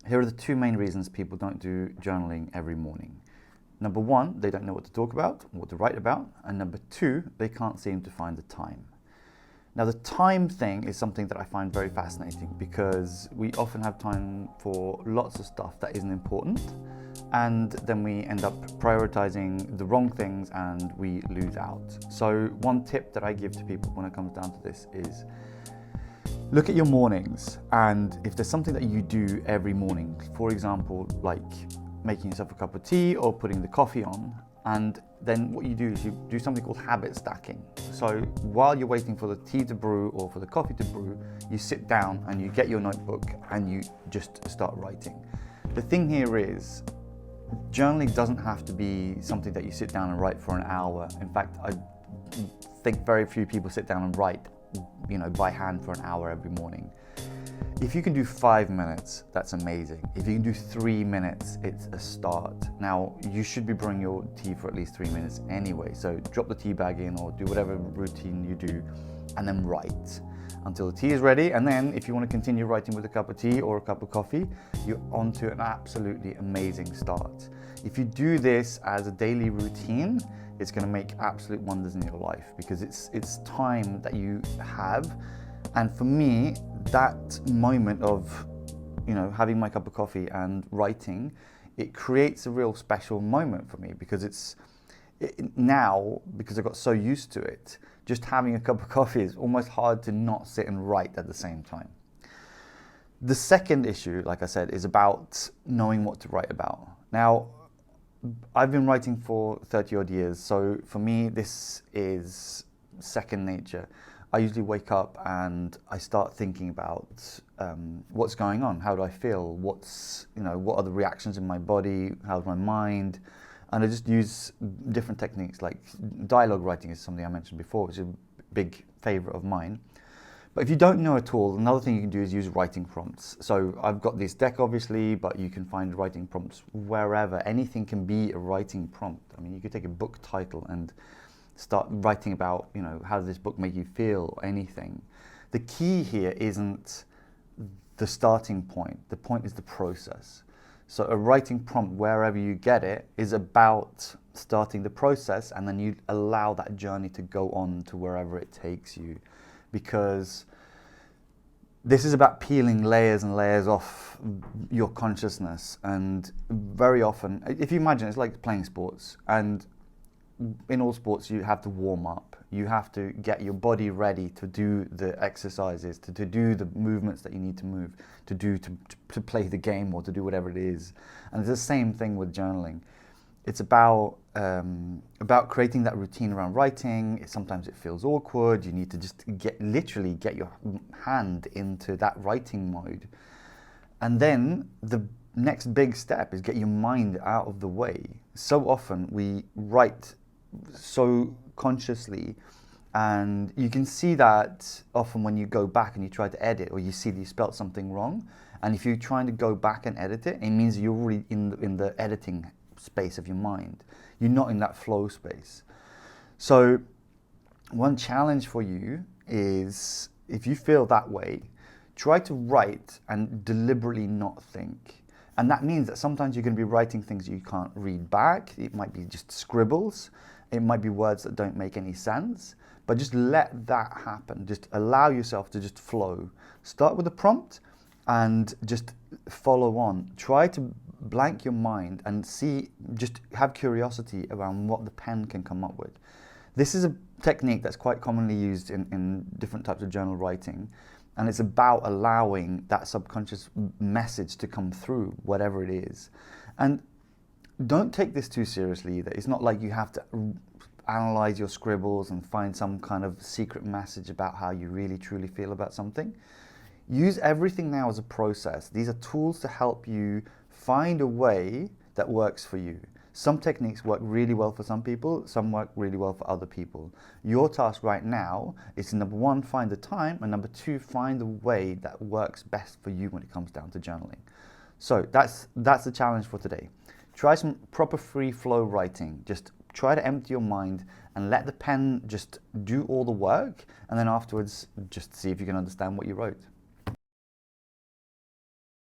Here are the two main reasons people don't do journaling every morning. Number one, they don't know what to talk about, what to write about. And number two, they can't seem to find the time. Now, the time thing is something that I find very fascinating because we often have time for lots of stuff that isn't important, and then we end up prioritizing the wrong things and we lose out. So one tip that I give to people when it comes down to this is look at your mornings, and if there's something that you do every morning, for example, like making yourself a cup of tea or putting the coffee on, and then what you do is you do something called habit stacking. So while you're waiting for the tea to brew or for the coffee to brew, you sit down and you get your notebook and you just start writing. The thing here is, journaling doesn't have to be something that you sit down and write for an hour. In fact, I think very few people sit down and write, by hand for an hour every morning. If you can do 5 minutes, that's amazing. If you can do 3 minutes, it's a start. Now, you should be brewing your tea for at least 3 minutes anyway, so drop the tea bag in or do whatever routine you do and then write until the tea is ready. And then if you want to continue writing with a cup of tea or a cup of coffee, you're onto an absolutely amazing start. If you do this as a daily routine, it's going to make absolute wonders in your life because it's time that you have. And for me, that moment of, having my cup of coffee and writing, it creates a real special moment for me because now, because I got so used to it, just having a cup of coffee is almost hard to not sit and write at the same time. The second issue, like I said, is about knowing what to write about. Now, I've been writing for 30 odd years, so for me, this is second nature. I usually wake up and I start thinking about what's going on, how do I feel, what are the reactions in my body, how's my mind, and I just use different techniques. Like dialogue writing is something I mentioned before, which is a big favorite of mine. But if you don't know at all, another thing you can do is use writing prompts. So I've got this deck obviously, but you can find writing prompts wherever. Anything can be a writing prompt. I mean, you could take a book title and start writing about, how does this book make you feel, or anything. The key here isn't the starting point. The point is the process. So a writing prompt, wherever you get it, is about starting the process, and then you allow that journey to go on to wherever it takes you. Because this is about peeling layers and layers off your consciousness. And very often, if you imagine, it's like playing sports, and in all sports, you have to warm up. You have to get your body ready to do the exercises, to do the movements that you need to move, to play the game or to do whatever it is. And it's the same thing with journaling. It's about creating that routine around writing. Sometimes it feels awkward. You need to just literally get your hand into that writing mode. And then the next big step is get your mind out of the way. So often we write so consciously, and you can see that often when you go back and you try to edit, or you see that you spelt something wrong, and if you're trying to go back and edit it, it means you're already in the editing space of your mind. You're not in that flow space. So one challenge for you is, if you feel that way, try to write and deliberately not think. And that means that sometimes you're going to be writing things you can't read back. It might be just scribbles. It might be words that don't make any sense. But just let that happen. Just allow yourself to just flow. Start with a prompt and just follow on. Try to blank your mind and just have curiosity around what the pen can come up with. This is a technique that's quite commonly used in different types of journal writing. And it's about allowing that subconscious message to come through, whatever it is. And don't take this too seriously either. It's not like you have to analyze your scribbles and find some kind of secret message about how you really truly feel about something. Use everything now as a process. These are tools to help you find a way that works for you. Some techniques work really well for some people, some work really well for other people. Your task right now is to, number one, find the time, and number two, find the way that works best for you when it comes down to journaling. So that's the challenge for today. Try some proper free flow writing. Just try to empty your mind and let the pen just do all the work, and then afterwards just see if you can understand what you wrote.